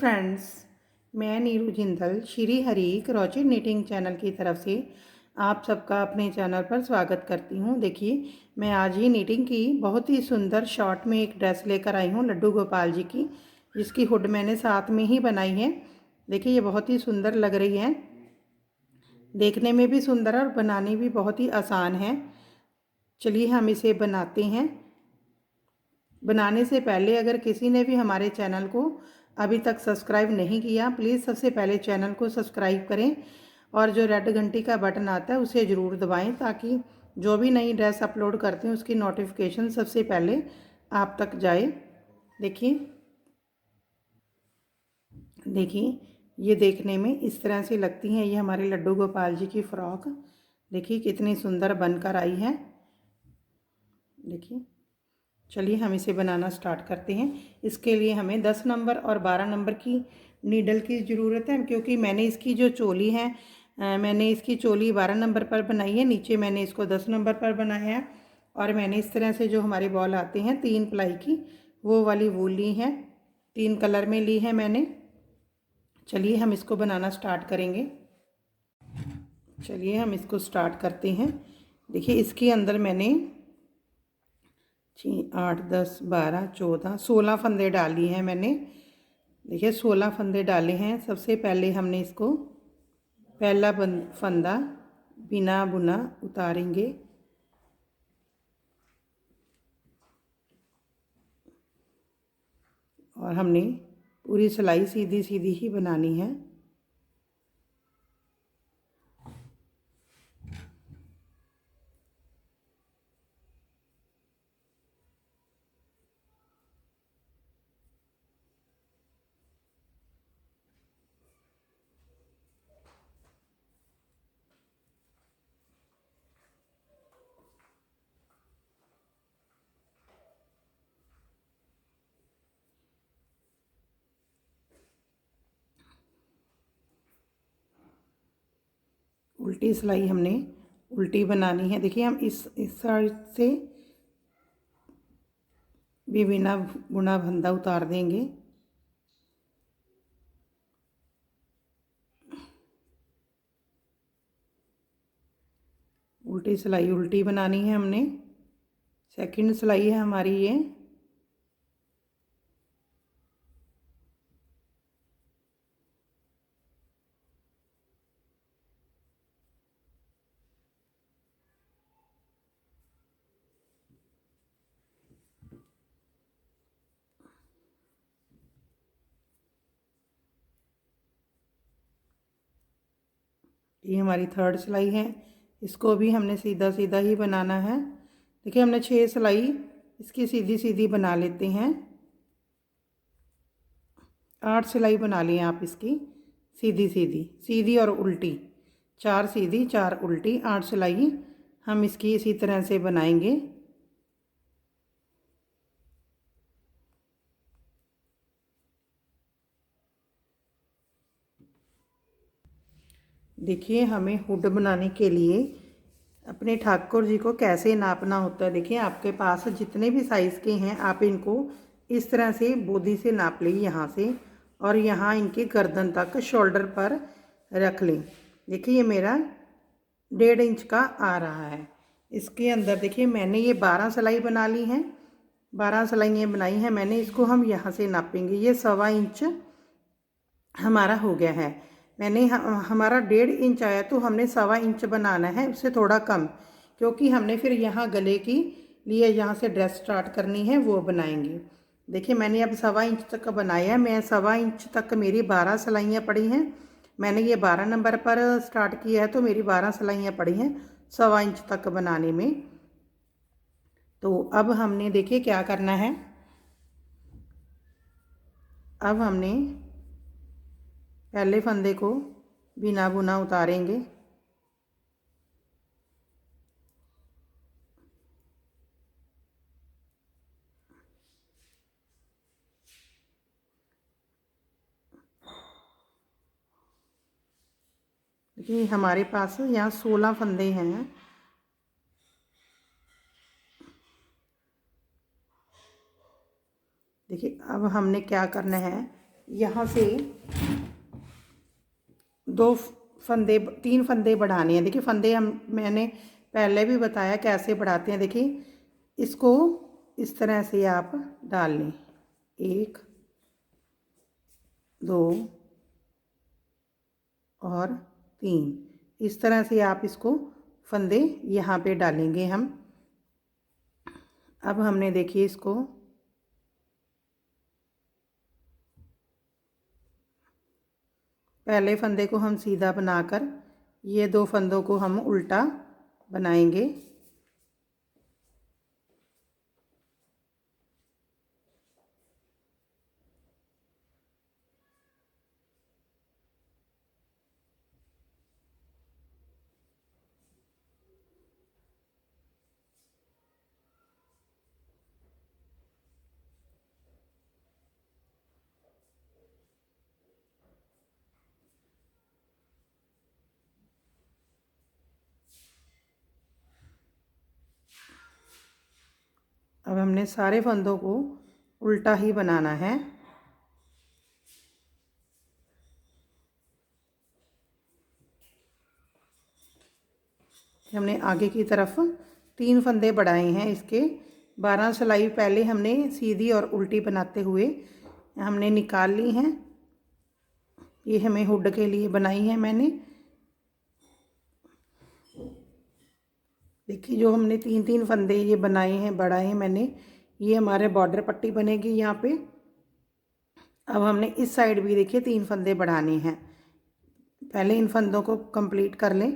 Friends, मैं Neeru Jindal Shri Hari crochet knitting channel की तरफ से आप सबका अपने चैनल पर स्वागत करती हूँ। देखिए, मैं आज ही निटिंग की बहुत ही सुंदर शॉर्ट में एक ड्रेस लेकर आई हूँ लड्डू गोपाल जी की, जिसकी हुड मैंने साथ में ही बनाई है। देखिए, ये बहुत ही सुंदर लग रही है, देखने में भी सुंदर है और बनानी भी बहुत ही आसान है। चलिए हम इसे बनाते हैं। बनाने से पहले अगर किसी ने भी हमारे चैनल को अभी तक सब्सक्राइब नहीं किया, प्लीज़ सबसे पहले चैनल को सब्सक्राइब करें और जो रेड घंटी का बटन आता है उसे ज़रूर दबाएं, ताकि जो भी नई ड्रेस अपलोड करते हैं उसकी नोटिफिकेशन सबसे पहले आप तक जाए। देखिए देखिए ये देखने में इस तरह से लगती हैं ये हमारे लड्डू गोपाल जी की फ़्रॉक। देखिए कितनी सुंदर बनकर आई है। देखिए, चलिए हम इसे बनाना स्टार्ट करते हैं। इसके लिए हमें 10 नंबर और 12 नंबर की नीडल की ज़रूरत है, क्योंकि मैंने इसकी जो चोली है मैंने इसकी चोली 12 नंबर पर बनाई है, नीचे मैंने इसको 10 नंबर पर बनाया है। और मैंने इस तरह से जो हमारे बॉल आते हैं 3 प्लाई की, वो वाली वूल ली है, 3 कलर में ली है मैंने। चलिए हम इसको बनाना स्टार्ट करेंगे। चलिए हम इसको स्टार्ट करते हैं। देखिए, इसके अंदर मैंने 6, 8, 10, 12, 14, 16 फंदे डाली हैं मैंने। देखिए 16 फंदे डाले हैं। सबसे पहले हमने इसको पहला फंदा बिना बुना उतारेंगे और हमने पूरी सिलाई सीधी सीधी ही बनानी है। उल्टी सिलाई हमने उल्टी बनानी है। देखिए हम इस साइड से भी बिना बुना फंदा उतार देंगे। उल्टी सिलाई उल्टी बनानी है हमने। सेकंड सिलाई है हमारी ये। ये हमारी थर्ड सिलाई है, इसको भी हमने सीधा सीधा ही बनाना है। देखिए हमने 6 सिलाई इसकी सीधी सीधी बना लेते हैं। 8 सिलाई बना ली आप इसकी सीधी सीधी, सीधी और उल्टी, 4 सीधी 4 उल्टी, 8 सिलाई हम इसकी इसी तरह से बनाएंगे। देखिए हमें हुड बनाने के लिए अपने ठाकुर जी को कैसे नापना होता है। देखिए आपके पास जितने भी साइज़ के हैं आप इनको इस तरह से बोदी से नाप लें, यहाँ से, और यहाँ इनके गर्दन तक शोल्डर पर रख लें। देखिए ये मेरा 1.5 इंच का आ रहा है। इसके अंदर देखिए मैंने ये 12 सिलाई बना ली हैं, 12 सिलाइयाँ बनाई हैं मैंने। इसको हम यहाँ से नापेंगे। ये 1.25 इंच हमारा हो गया है। मैंने हमारा 1.5 इंच आया, तो हमने 1.25 इंच बनाना है, उससे थोड़ा कम, क्योंकि हमने फिर यहाँ गले की लिए यहाँ से ड्रेस स्टार्ट करनी है, वो बनाएंगे। देखिए मैंने अब 1.25 इंच तक बनाया। मैं 1.25 इंच तक मेरी 12 सिलाइयाँ पड़ी हैं। मैंने ये 12 नंबर पर स्टार्ट किया है, तो मेरी 12 सिलाइयाँ पड़ी हैं 1.25 इंच तक बनाने में। तो अब हमने देखिए क्या करना है। अब हमने पहले फंदे को बिना बुना उतारेंगे। देखिए हमारे पास यहाँ 16 फंदे हैं। देखिए अब हमने क्या करना है, यहाँ से तीन फंदे बढ़ाने हैं। देखिए फंदे मैंने पहले भी बताया कैसे बढ़ाते हैं। देखिए इसको इस तरह से आप डाल लें, 1 2 और 3, इस तरह से आप इसको फंदे यहाँ पे डालेंगे हम। अब हमने देखिए इसको पहले फंदे को हम सीधा बनाकर ये 2 फंदों को हम उल्टा बनाएंगे। अब हमने सारे फंदों को उल्टा ही बनाना है। हमने आगे की तरफ 3 फंदे बढ़ाए हैं। इसके 12 सिलाई पहले हमने सीधी और उल्टी बनाते हुए हमने निकाल ली हैं। ये हमें हुड के लिए बनाई है मैंने। देखिए जो हमने 3 फंदे ये बनाए हैं, बढ़ाए हैं मैंने, ये हमारे बॉर्डर पट्टी बनेगी यहाँ पे। अब हमने इस साइड भी देखिए 3 फंदे बढ़ाने हैं। पहले इन फंदों को कंप्लीट कर लें।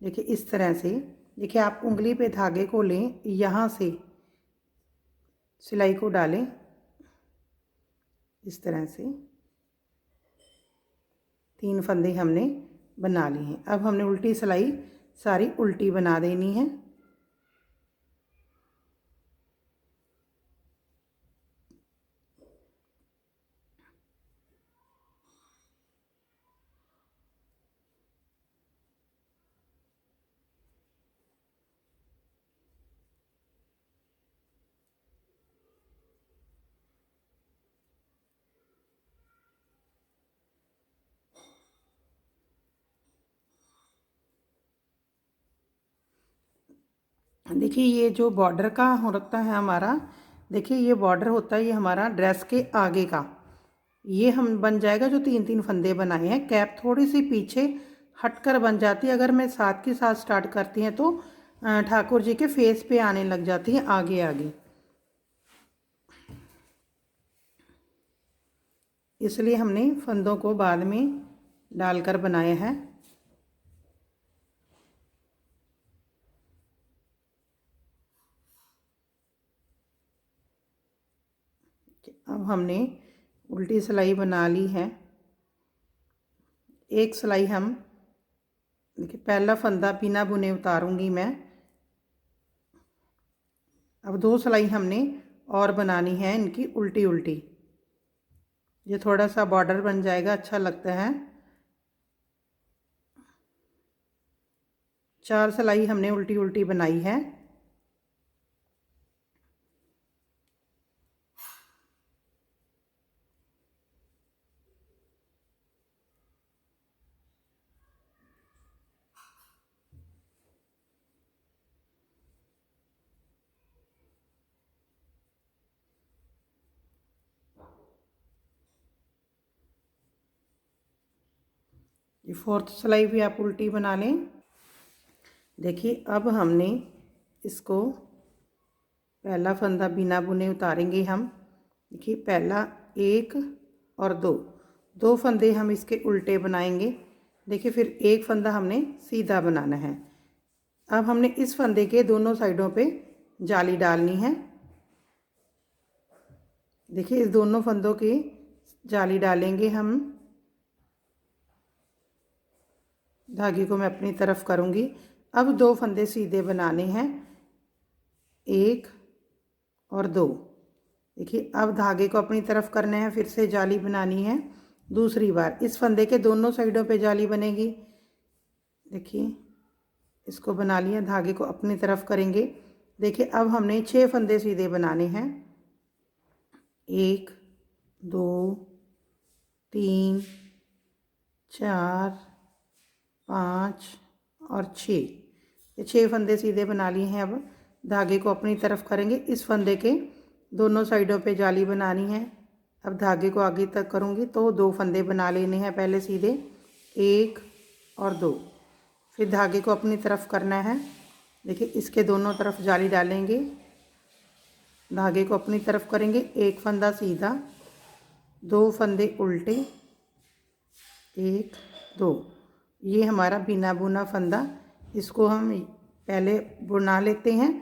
देखिए इस तरह से, देखिए आप उंगली पे धागे को लें, यहाँ से सिलाई को डालें इस तरह से। 3 फंदे हमने बना लिए हैं। अब हमने उल्टी सिलाई सारी उल्टी बना देनी है। देखिए ये जो बॉर्डर का हो रखता है हमारा, देखिए ये बॉर्डर होता है ये हमारा ड्रेस के आगे का। ये हम बन जाएगा जो 3 फंदे बनाए हैं। कैप थोड़ी सी पीछे हटकर बन जाती है। अगर मैं साथ के साथ स्टार्ट करती हैं तो ठाकुर जी के फेस पे आने लग जाती है आगे आगे, इसलिए हमने फंदों को बाद में डालकर बनाया है। अब हमने उल्टी सिलाई बना ली है। एक सिलाई हम देखिए पहला फंदा बिना बुने उतारूंगी मैं। अब 2 सिलाई हमने और बनानी है इनकी उल्टी उल्टी। ये थोड़ा सा बॉर्डर बन जाएगा, अच्छा लगता है। 4 सिलाई हमने उल्टी उल्टी बनाई है। ये 4th सिलाई भी आप उल्टी बना लें। देखिए अब हमने इसको पहला फंदा बिना बुने उतारेंगे हम। देखिए पहला 1 और 2 फंदे हम इसके उल्टे बनाएंगे। देखिए फिर एक फंदा हमने सीधा बनाना है। अब हमने इस फंदे के दोनों साइडों पे जाली डालनी है। देखिए इस दोनों फंदों की जाली डालेंगे हम। धागे को मैं अपनी तरफ करूँगी। अब 2 फंदे सीधे बनाने हैं, 1 और 2। देखिए अब धागे को अपनी तरफ करना है, फिर से जाली बनानी है दूसरी बार। इस फंदे के दोनों साइडों पे जाली बनेगी। देखिए इसको बना लिया, धागे को अपनी तरफ करेंगे। देखिए अब हमने 6 फंदे सीधे बनाने हैं, 1 2 3 4 5 और 6। ये 6 फंदे सीधे बना लिए हैं। अब धागे को अपनी तरफ करेंगे। इस फंदे के दोनों साइडों पे जाली बनानी है। अब धागे को आगे तक करूँगी तो 2 फंदे बना लेने हैं पहले सीधे, 1 और 2। फिर धागे को अपनी तरफ करना है। देखिए इसके दोनों तरफ जाली डालेंगे, धागे को अपनी तरफ करेंगे, 1 फंदा सीधा, 2 फंदे उल्टे, 1 2। ये हमारा बिना बुना फंदा, इसको हम पहले बुना लेते हैं।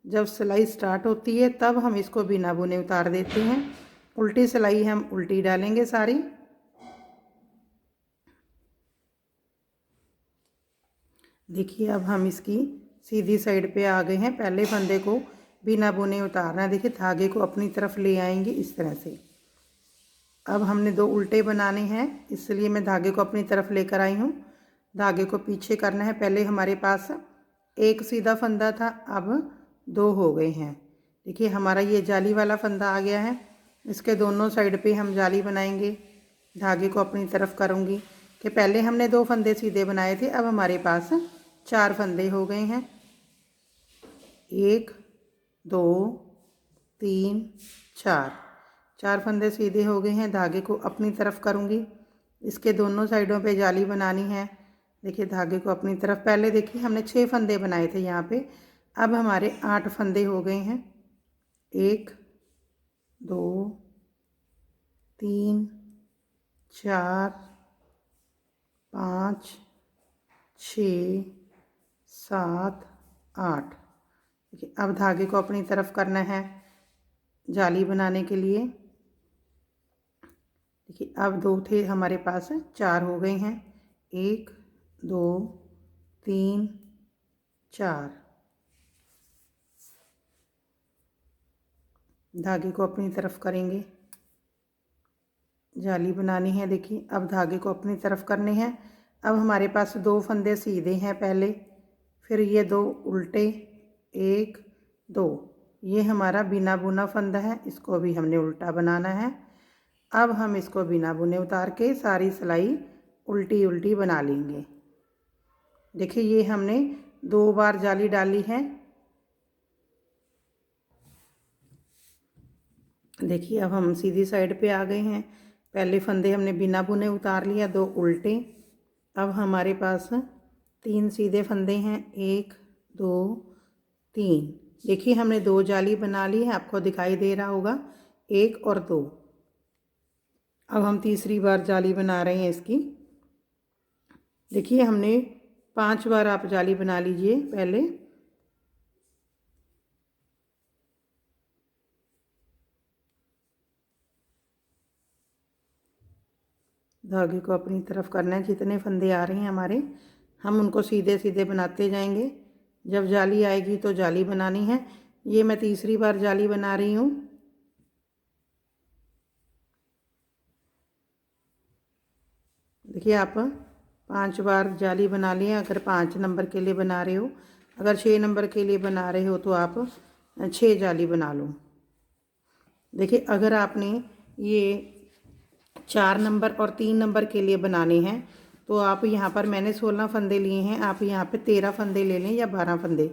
जब सिलाई स्टार्ट होती है तब हम इसको बिना बुने उतार देते हैं। उल्टी सिलाई हम उल्टी डालेंगे सारी। देखिए अब हम इसकी सीधी साइड पे आ गए हैं। पहले फंदे को बिना बुने उतारना है। देखिए धागे को अपनी तरफ ले आएंगे इस तरह से। अब हमने 2 उल्टे बनाने हैं, इसलिए मैं धागे को अपनी तरफ लेकर आई हूँ। धागे को पीछे करना है। पहले हमारे पास 1 सीधा फंदा था, अब 2 हो गए हैं। देखिए हमारा ये जाली वाला फंदा आ गया है। इसके दोनों साइड पे हम जाली बनाएंगे। धागे को अपनी तरफ करूँगी कि पहले हमने 2 फंदे सीधे बनाए थे, अब हमारे पास 4 फंदे हो गए हैं। 1 2 3 4, 4 फंदे सीधे हो गए हैं। धागे को अपनी तरफ करूँगी। इसके दोनों साइडों पे जाली बनानी है। देखिए धागे को अपनी तरफ, पहले देखिए हमने 6 फंदे बनाए थे यहाँ पे, अब हमारे 8 फंदे हो गए हैं। 1 2 3 4 5 6 7 8। देखिए अब धागे को अपनी तरफ करना है जाली बनाने के लिए। देखिए अब 2 थे हमारे पास, 4 हो गए हैं। 1 2 3 4। धागे को अपनी तरफ करेंगे, जाली बनानी है। देखिए अब धागे को अपनी तरफ करने हैं। अब हमारे पास 2 फंदे सीधे हैं पहले, फिर ये 2 उल्टे, 1 2। ये हमारा बिना बुना फंदा है, इसको भी हमने उल्टा बनाना है। अब हम इसको बिना बुने उतार के सारी सिलाई उल्टी उल्टी बना लेंगे। देखिए ये हमने 2 बार जाली डाली है। देखिए अब हम सीधी साइड पे आ गए हैं। पहले फंदे हमने बिना बुने उतार लिया, 2 उल्टे। अब हमारे पास 3 सीधे फंदे हैं, 1 2 3। देखिए हमने 2 जाली बना ली है, आपको दिखाई दे रहा होगा, 1 और 2। अब हम तीसरी बार जाली बना रहे हैं इसकी। देखिए हमने 5 बार आप जाली बना लीजिए पहले। धागे को अपनी तरफ करना है। जितने फंदे आ रहे हैं हमारे, हम उनको सीधे सीधे बनाते जाएंगे। जब जाली आएगी तो जाली बनानी है। ये मैं तीसरी बार जाली बना रही हूँ। देखिए आप 5 बार जाली बना लिए। अगर 5 नंबर के लिए बना रहे हो, अगर 6 नंबर के लिए बना रहे हो तो आप 6 जाली बना लो। देखिए अगर आपने ये 4 नंबर और 3 नंबर के लिए बनाने हैं तो आप यहाँ पर, मैंने 16 फंदे लिए हैं, आप यहाँ पे 13 फंदे ले लें या 12 फंदे,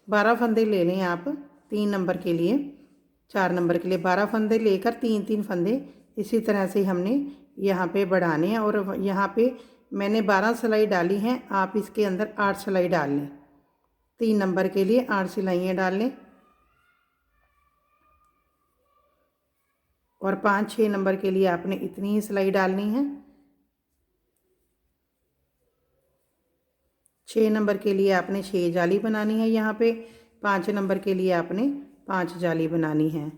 12 फंदे ले लें आप 3 नंबर के लिए। 4 नंबर के लिए 12 फंदे लेकर 3 फंदे इसी तरह से हमने यहाँ पे बढ़ाने हैं। और यहाँ पे मैंने 12 सिलाई डाली हैं, आप इसके अंदर 8 सिलाई डाल लें। 3 नंबर के लिए 8 सिलाइयाँ डाल लें और 5-6 नंबर के लिए आपने इतनी ही सिलाई डालनी है। 6 नंबर के लिए आपने 6 जाली बनानी है यहाँ पे, 5 नंबर के लिए आपने 5 जाली बनानी है।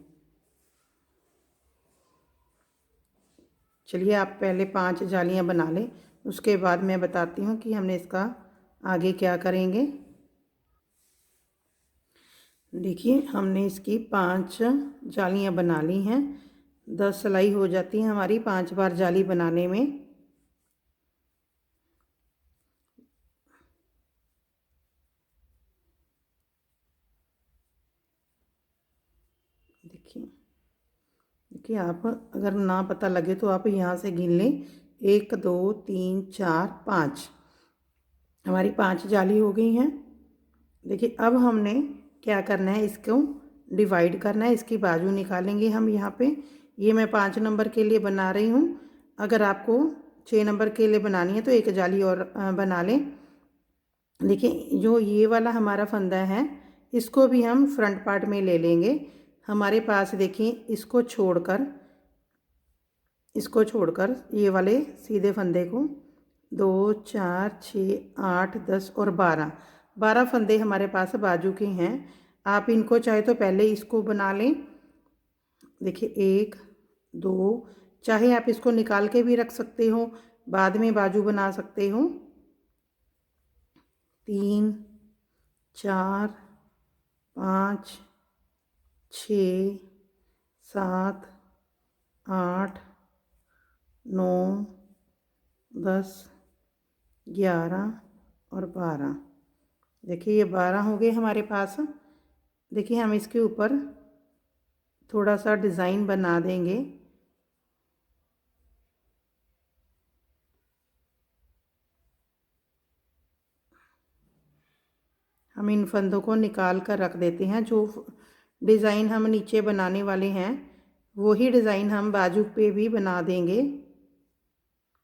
चलिए आप पहले 5 जालियाँ बना लें, उसके बाद मैं बताती हूँ कि हमने इसका आगे क्या करेंगे। देखिए हमने इसकी 5 जालियाँ बना ली हैं। 10 सिलाई हो जाती है हमारी 5 बार जाली बनाने में। देखिए देखिए आप अगर ना पता लगे तो आप यहाँ से गिन लें, 1 2 3 4 5, हमारी 5 जाली हो गई हैं। देखिए अब हमने क्या करना है, इसको डिवाइड करना है, इसकी बाजू निकालेंगे हम यहाँ पे। ये मैं 5 नंबर के लिए बना रही हूँ, अगर आपको 6 नंबर के लिए बनानी है तो एक जाली और बना लें। देखिए जो ये वाला हमारा फंदा है इसको भी हम फ्रंट पार्ट में ले लेंगे। हमारे पास देखिए इसको छोड़कर ये वाले सीधे फंदे को 2 4 6 8 10 और 12 फंदे हमारे पास बाजू के हैं। आप इनको चाहे तो पहले इसको बना लें। देखिए 1 2, चाहे आप इसको निकाल के भी रख सकते हो, बाद में बाजू बना सकते हो। 3 4 5 6 7 8 9 10 11 और 12। देखिए ये 12 हो गए हमारे पास। देखिए हम इसके ऊपर थोड़ा सा डिज़ाइन बना देंगे। हम इन फंदों को निकाल कर रख देते हैं। जो डिज़ाइन हम नीचे बनाने वाले हैं वही डिज़ाइन हम बाजू पे भी बना देंगे।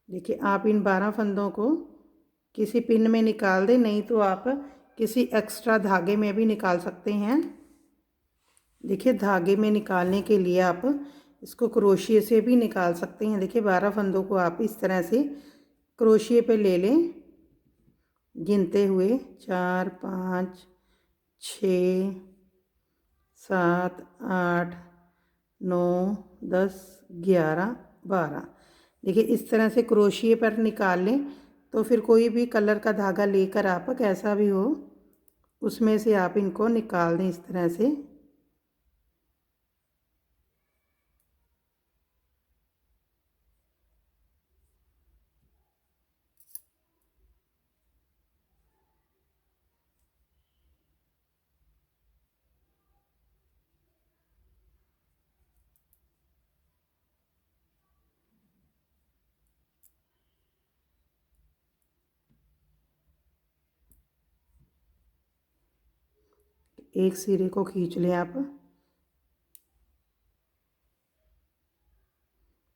देखिए आप इन 12 फंदों को किसी पिन में निकाल दें, नहीं तो आप किसी एक्स्ट्रा धागे में भी निकाल सकते हैं। देखिए धागे में निकालने के लिए आप इसको क्रोशिए से भी निकाल सकते हैं। देखिए 12 फंदों को आप इस तरह से क्रोशिए पे ले लें, गिनते हुए 4 5 6 7 8 9 10 11 12। देखिए इस तरह से क्रोशिए पर निकाल लें, तो फिर कोई भी कलर का धागा लेकर आप कैसा भी हो उसमें से आप इनको निकाल दें इस तरह से। एक सिरे को खींच लें आप,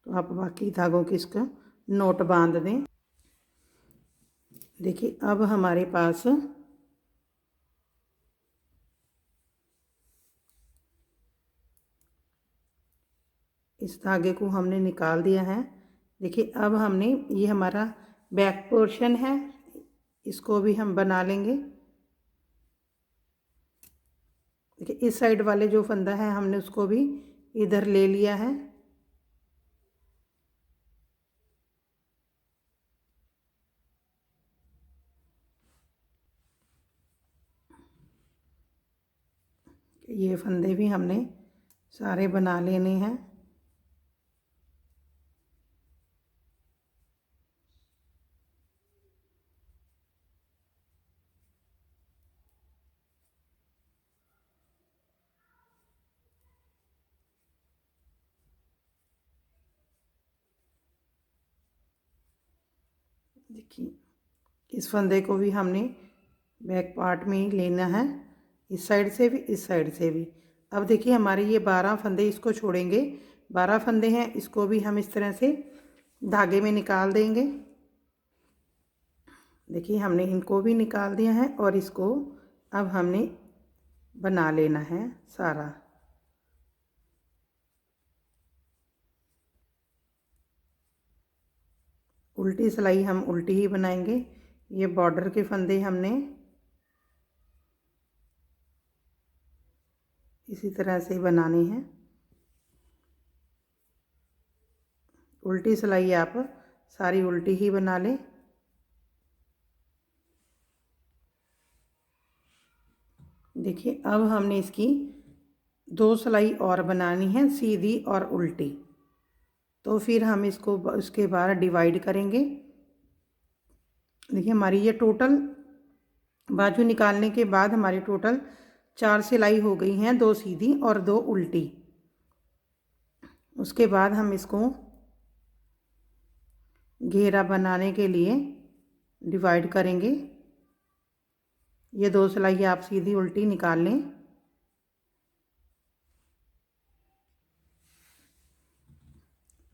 तो आप बाकी धागों की इसका नोट बांध दें। देखिए अब हमारे पास इस धागे को हमने निकाल दिया है। देखिए अब हमने ये हमारा बैक पोर्शन है, इसको भी हम बना लेंगे। देखिए इस साइड वाले जो फंदा है हमने उसको भी इधर ले लिया है। ये फंदे भी हमने सारे बना लेने हैं। देखिए इस फंदे को भी हमने बैक पार्ट में ही लेना है, इस साइड से भी इस साइड से भी। अब देखिए हमारे ये 12 फंदे, इसको छोड़ेंगे। 12 फंदे हैं, इसको भी हम इस तरह से धागे में निकाल देंगे। देखिए हमने इनको भी निकाल दिया है और इसको अब हमने बना लेना है सारा। उल्टी सिलाई हम उल्टी ही बनाएंगे। ये बॉर्डर के फंदे हमने इसी तरह से बनाने हैं। उल्टी सिलाई आप सारी उल्टी ही बना लें। देखिए अब हमने इसकी 2 सिलाई और बनानी है, सीधी और उल्टी। तो फिर हम इसको उसके बाद डिवाइड करेंगे। देखिए हमारी ये टोटल बाजू निकालने के बाद हमारी टोटल 4 सिलाई हो गई हैं, 2 सीधी और 2 उल्टी। उसके बाद हम इसको घेरा बनाने के लिए डिवाइड करेंगे। ये 2 सिलाई आप सीधी उल्टी निकाल लें।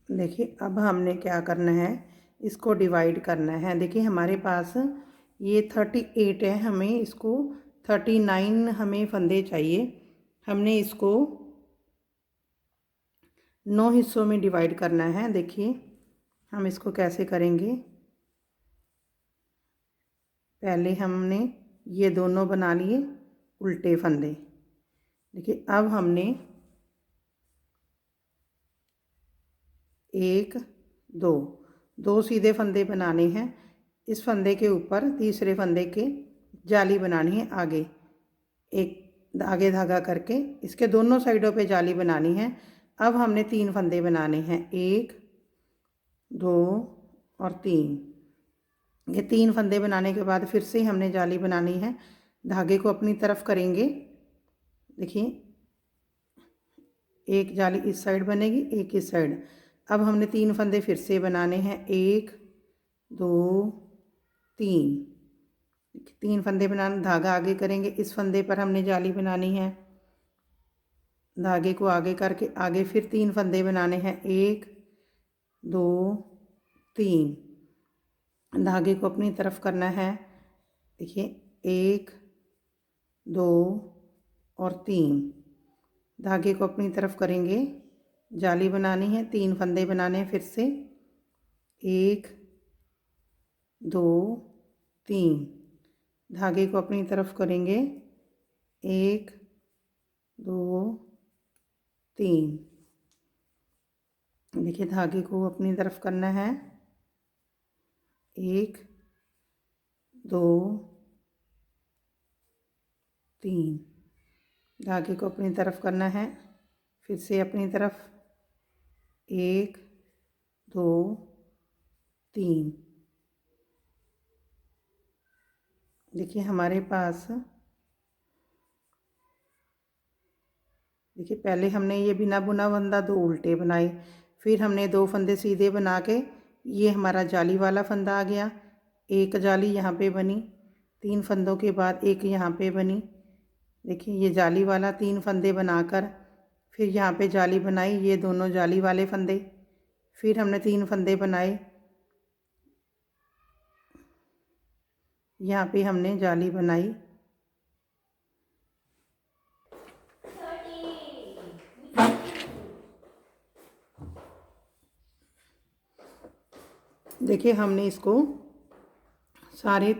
देखिए अब हमने क्या करना है, इसको डिवाइड करना है। देखिए हमारे पास ये 38 है, हमें इसको 39 हमें फंदे चाहिए। हमने इसको 9 हिस्सों में डिवाइड करना है। देखिए हम इसको कैसे करेंगे। पहले हमने ये दोनों बना लिए उल्टे फंदे। देखिए अब हमने 1 2 सीधे फंदे बनाने हैं। इस फंदे के ऊपर तीसरे फंदे के जाली बनानी है। एक आगे धागा करके इसके दोनों साइडों पे जाली बनानी है। अब हमने 3 फंदे बनाने हैं, 1 2 और 3। ये 3 फंदे बनाने के बाद फिर से हमने जाली बनानी है। धागे को अपनी तरफ करेंगे। देखिए एक जाली इस साइड बनेगी, एक इस साइड। अब हमने 3 फंदे फिर से बनाने हैं, 1 2 3 फंदे बनाना। धागा आगे करेंगे, इस फंदे पर हमने जाली बनानी है। धागे को आगे करके आगे फिर 3 फंदे बनाने हैं, 1 2 3। धागे को अपनी तरफ करना है। देखिए 1 2 और 3। धागे को अपनी तरफ करेंगे, जाली बनानी है, 3 फंदे बनाने हैं फिर से, 1 2 3। धागे को अपनी तरफ करेंगे, 1 2 3। देखिए धागे को अपनी तरफ करना है, 1 2 3। धागे को अपनी तरफ करना है, फिर से अपनी तरफ, 1 2 3। देखिए हमारे पास, देखिए पहले हमने ये बिना बुना फंदा 2 उल्टे बनाए, फिर हमने 2 फंदे सीधे बना के ये हमारा जाली वाला फंदा आ गया। एक जाली यहाँ पे बनी, 3 फंदों के बाद एक यहाँ पे बनी। देखिए ये जाली वाला 3 फंदे बनाकर फिर यहाँ पे जाली बनाई, ये दोनों जाली वाले फंदे। फिर हमने 3 फंदे बनाए, यहाँ पे हमने जाली बनाई। देखिए हमने इसको सारे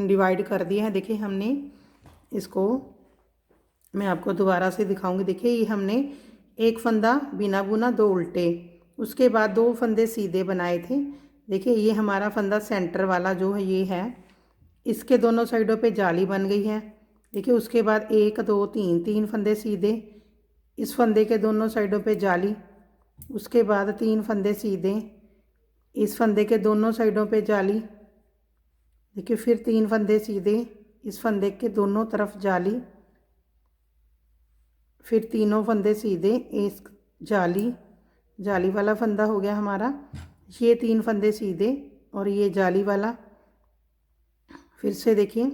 डिवाइड कर दिए हैं। देखिए हमने इसको, मैं आपको दोबारा से दिखाऊंगी। देखिए ये हमने एक फंदा बिना बुना 2 उल्टे, उसके बाद 2 फंदे सीधे बनाए थे। देखिए ये हमारा फंदा सेंटर वाला जो है ये है, इसके दोनों साइडों पे जाली बन गई है। देखिए उसके बाद 1 2 3 फंदे सीधे, इस फंदे के दोनों साइडों पे जाली। उसके बाद 3 फंदे सीधे, इस फंदे के दोनों साइडों पे जाली। देखिए फिर 3 फंदे सीधे, इस फंदे के दोनों तरफ जाली। फिर तीनों फंदे सीधे, एक जाली, जाली वाला फंदा हो गया हमारा। ये 3 फंदे सीधे और ये जाली वाला। फिर से देखिए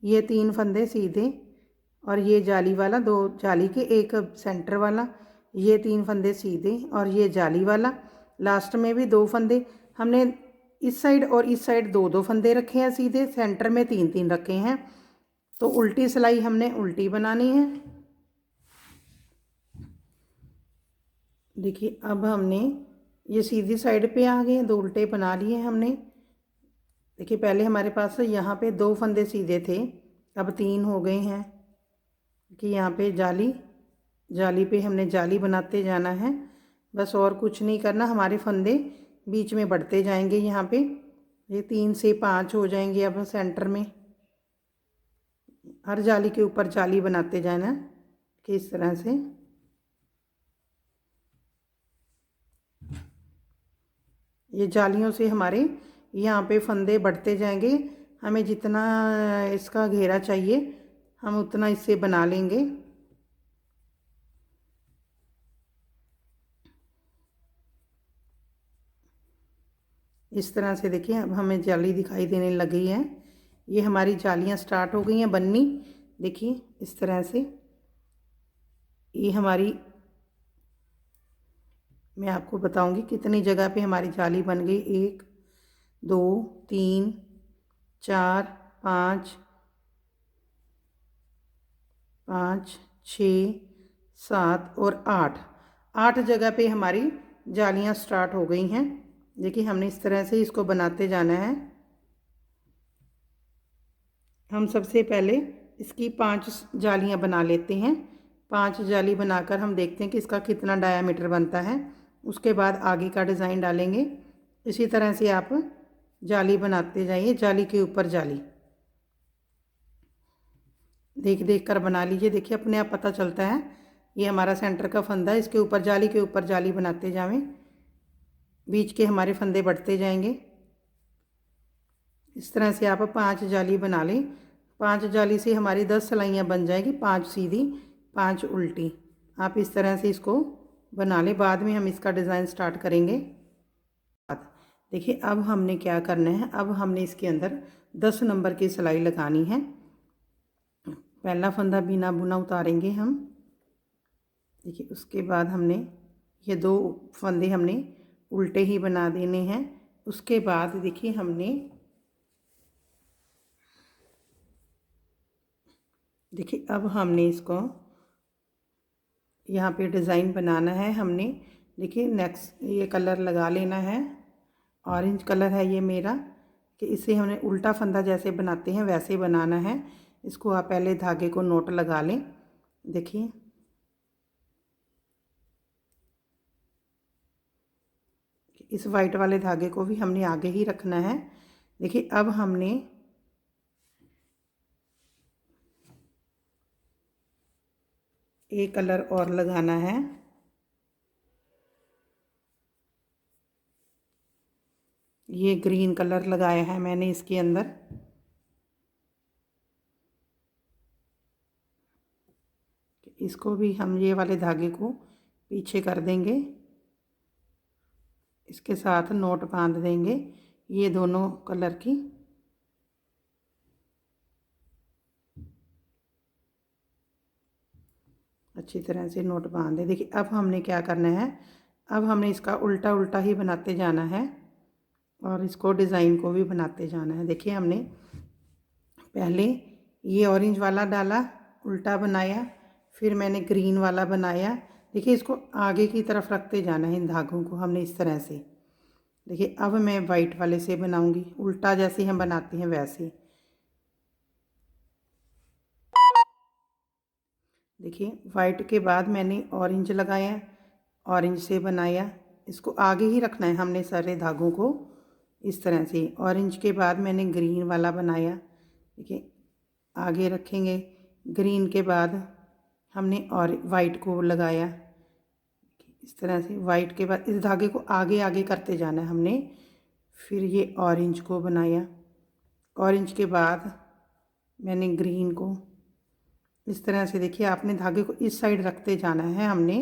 ये 3 फंदे सीधे और ये जाली वाला, 2 जाली के एक सेंटर वाला, ये 3 फंदे सीधे और ये जाली वाला। लास्ट में भी 2 फंदे हमने इस साइड और इस साइड 2 फंदे रखे हैं सीधे, सेंटर में 3 रखे हैं। तो उल्टी सिलाई हमने उल्टी बनानी है। देखिए अब हमने ये सीधी साइड पे आ गए, 2 उल्टे बना लिए हमने। देखिए पहले हमारे पास यहाँ पे 2 फंदे सीधे थे, अब 3 हो गए हैं। कि यहाँ पे जाली, जाली पे हमने जाली बनाते जाना है, बस और कुछ नहीं करना। हमारे फंदे बीच में बढ़ते जाएंगे। यहाँ पे ये 3 से 5 हो जाएंगे। अब सेंटर में हर जाली के ऊपर जाली बनाते जाना कि इस तरह से। ये जालियों से हमारे यहाँ पे फंदे बढ़ते जाएंगे। हमें जितना इसका घेरा चाहिए हम उतना इससे बना लेंगे। इस तरह से देखिए अब हमें जाली दिखाई देने लगी है। ये हमारी जालियाँ स्टार्ट हो गई हैं बननी। देखिए इस तरह से ये हमारी, मैं आपको बताऊंगी कितनी जगह पे हमारी जाली बन गई। 1 2 3 4 5 5 6 7 और 8 जगह पे हमारी जालियाँ स्टार्ट हो गई हैं। देखिए हमने इस तरह से इसको बनाते जाना है। हम सबसे पहले इसकी 5 जालियाँ बना लेते हैं। 5 जाली बनाकर हम देखते हैं कि इसका कितना डायामीटर बनता है। उसके बाद आगे का डिज़ाइन डालेंगे। इसी तरह से आप जाली बनाते जाइए, जाली के ऊपर जाली देख देख कर बना लीजिए। देखिए अपने आप पता चलता है। ये हमारा सेंटर का फंदा है, इसके ऊपर जाली के ऊपर जाली बनाते जाएं। बीच के हमारे फंदे बढ़ते जाएंगे। इस तरह से आप 5 जाली बना लें। 5 जाली से हमारी 10 सिलाइयाँ बन जाएगी, 5 सीधी 5 उल्टी। आप इस तरह से इसको बना लें, बाद में हम इसका डिज़ाइन स्टार्ट करेंगे। देखिए अब हमने क्या करना है, अब हमने इसके अंदर 10 नंबर की सिलाई लगानी है। पहला फंदा बिना बुना उतारेंगे हम। देखिए उसके बाद हमने ये 2 फंदे हमने उल्टे ही बना देने हैं। उसके बाद देखिए हमने अब हमने इसको यहाँ पे डिज़ाइन बनाना है। हमने देखिए नेक्स्ट ये कलर लगा लेना है, ऑरेंज कलर है ये मेरा, कि इसे हमने उल्टा फंदा जैसे बनाते हैं वैसे बनाना है। इसको आप पहले धागे को नोट लगा लें। देखिए इस वाइट वाले धागे को भी हमने आगे ही रखना है। देखिए अब हमने एक कलर और लगाना है। ये ग्रीन कलर लगाया है मैंने इसके अंदर। इसको भी हम ये वाले धागे को पीछे कर देंगे, इसके साथ नोट बांध देंगे ये दोनों कलर की। अच्छी तरह से नोट बांध दें। देखिए अब हमने क्या करना है, अब हमने इसका उल्टा उल्टा ही बनाते जाना है और इसको डिज़ाइन को भी बनाते जाना है। देखिए हमने पहले ये ऑरेंज वाला डाला, उल्टा बनाया, फिर मैंने ग्रीन वाला बनाया। देखिए इसको आगे की तरफ रखते जाना है इन धागों को हमने इस तरह से। देखिए अब मैं वाइट वाले से बनाऊंगी, उल्टा जैसे हम बनाते हैं वैसे। देखिए वाइट के बाद मैंने ऑरेंज लगाया, ऑरेंज से बनाया। इसको आगे ही रखना है हमने सारे धागों को इस तरह से। ऑरेंज के बाद मैंने ग्रीन वाला बनाया। देखिए आगे रखेंगे, ग्रीन के बाद हमने और वाइट को लगाया इस तरह से। वाइट के बाद इस धागे को आगे आगे करते जाना है हमने। फिर ये ऑरेंज को बनाया, ऑरेंज के बाद मैंने ग्रीन को इस तरह से। देखिए आपने धागे को इस साइड रखते जाना है हमने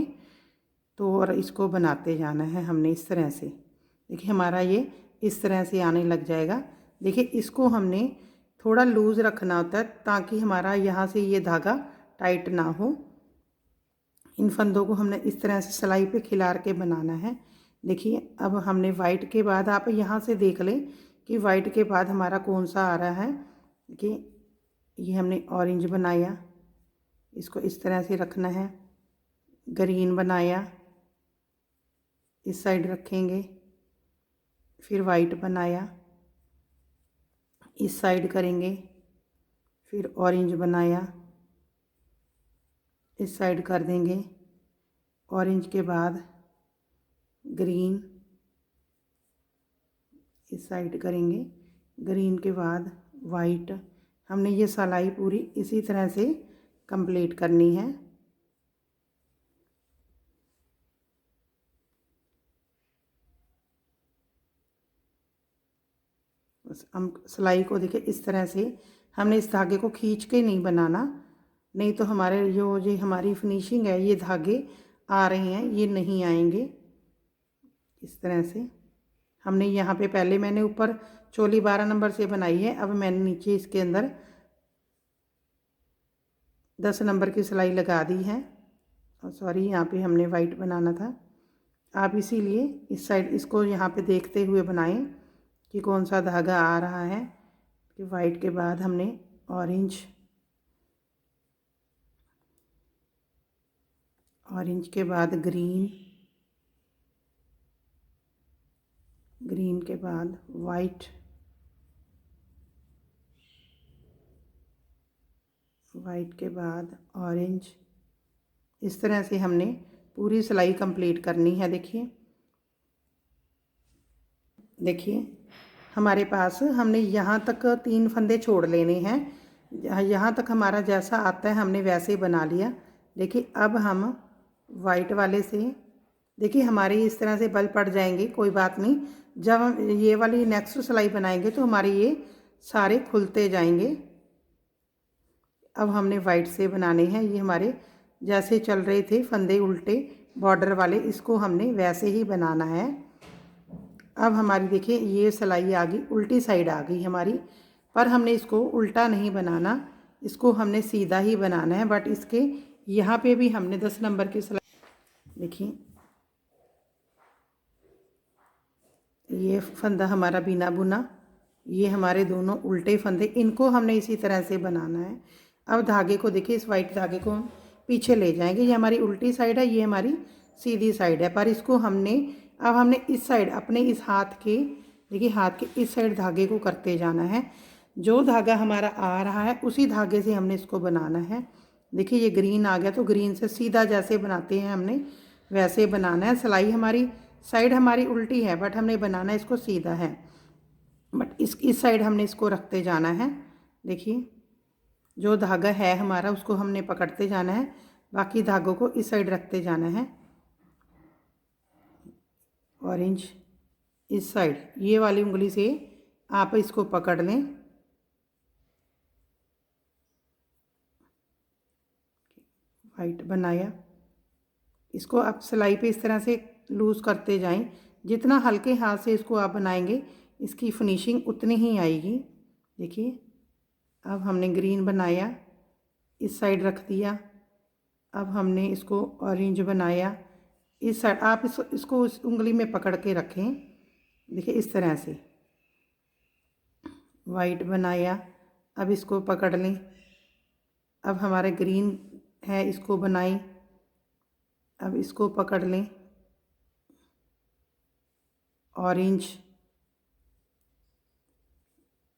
तो, और इसको बनाते जाना है हमने इस तरह से। देखिए हमारा ये इस तरह से आने लग जाएगा। देखिए इसको हमने थोड़ा लूज़ रखना होता है ताकि हमारा यहाँ से ये धागा टाइट ना हो। इन फंदों को हमने इस तरह से सिलाई पे खिलार के बनाना है। देखिए अब हमने वाइट के बाद, आप यहाँ से देख लें कि वाइट के बाद हमारा कौन सा आ रहा है। कि ये हमने ऑरेंज बनाया, इसको इस तरह से रखना है। ग्रीन बनाया, इस साइड रखेंगे। फिर वाइट बनाया, इस साइड करेंगे। फिर ऑरेंज बनाया, इस साइड कर देंगे। ऑरेंज के बाद ग्रीन, इस साइड करेंगे। ग्रीन के बाद वाइट। हमने ये सिलाई पूरी इसी तरह से कंप्लीट करनी है। बस हम सिलाई को देखिए इस तरह से, हमने इस धागे को खींच के नहीं बनाना, नहीं तो हमारे जो हमारी फिनिशिंग है, ये धागे आ रहे हैं ये नहीं आएंगे। इस तरह से हमने यहाँ पे पहले मैंने ऊपर चोली 12 नंबर से बनाई है, अब मैंने नीचे इसके अंदर 10 नंबर की सिलाई लगा दी है। और सॉरी, यहाँ पे हमने वाइट बनाना था। आप इसीलिए इस साइड इसको यहाँ पे देखते हुए बनाएं कि कौन सा धागा आ रहा है। कि वाइट के बाद हमने ऑरेंज के बाद ग्रीन, ग्रीन के बाद वाइट, वाइट के बाद ऑरेंज। इस तरह से हमने पूरी सिलाई कंप्लीट करनी है। देखिए हमारे पास हमने यहाँ तक 3 फंदे छोड़ लेने हैं। यहाँ तक हमारा जैसा आता है हमने वैसे बना लिया। देखिए अब हम वाइट वाले से, देखिए हमारे इस तरह से बल पड़ जाएंगे, कोई बात नहीं। जब हम ये वाली नेक्स्ट सिलाई बनाएंगे तो हमारे ये सारे खुलते जाएंगे। अब हमने वाइट से बनाने हैं। ये हमारे जैसे चल रहे थे फंदे उल्टे बॉर्डर वाले, इसको हमने वैसे ही बनाना है। अब हमारी देखिए ये सिलाई आ गई, उल्टी साइड आ गई हमारी, पर हमने इसको उल्टा नहीं बनाना, इसको हमने सीधा ही बनाना है। बट इसके यहाँ पे भी हमने 10 नंबर की सिलाई, देखिए ये फंदा हमारा बिना बुना, ये हमारे दोनों उल्टे फंदे, इनको हमने इसी तरह से बनाना है। अब धागे को देखिए, इस वाइट धागे को हम पीछे ले जाएंगे। ये हमारी उल्टी साइड है, ये हमारी सीधी साइड है, पर इसको हमने अब हमने इस साइड अपने इस हाथ के, देखिए हाथ के इस साइड धागे को करते जाना है। जो धागा हमारा आ रहा है उसी धागे से हमने इसको बनाना है। देखिए ये ग्रीन आ गया, तो ग्रीन से सीधा जैसे बनाते हैं हमने वैसे बनाना है। सिलाई हमारी साइड हमारी उल्टी है, बट हमने बनाना इसको सीधा है। बट इस साइड हमने इसको रखते जाना है। देखिए जो धागा है हमारा उसको हमने पकड़ते जाना है, बाकी धागों को इस साइड रखते जाना है। ऑरेंज इस साइड, ये वाली उंगली से आप इसको पकड़ लें। वाइट बनाया, इसको आप सिलाई पे इस तरह से लूज़ करते जाएं। जितना हल्के हाथ से इसको आप बनाएंगे इसकी फिनिशिंग उतनी ही आएगी। देखिए अब हमने ग्रीन बनाया, इस साइड रख दिया। अब हमने इसको ऑरेंज बनाया, इस साइड आप इसको उस उंगली में पकड़ के रखें। देखिए इस तरह से वाइट बनाया, अब इसको पकड़ लें। अब हमारे ग्रीन है, इसको बनाएं, अब इसको पकड़ लें। ऑरेंज,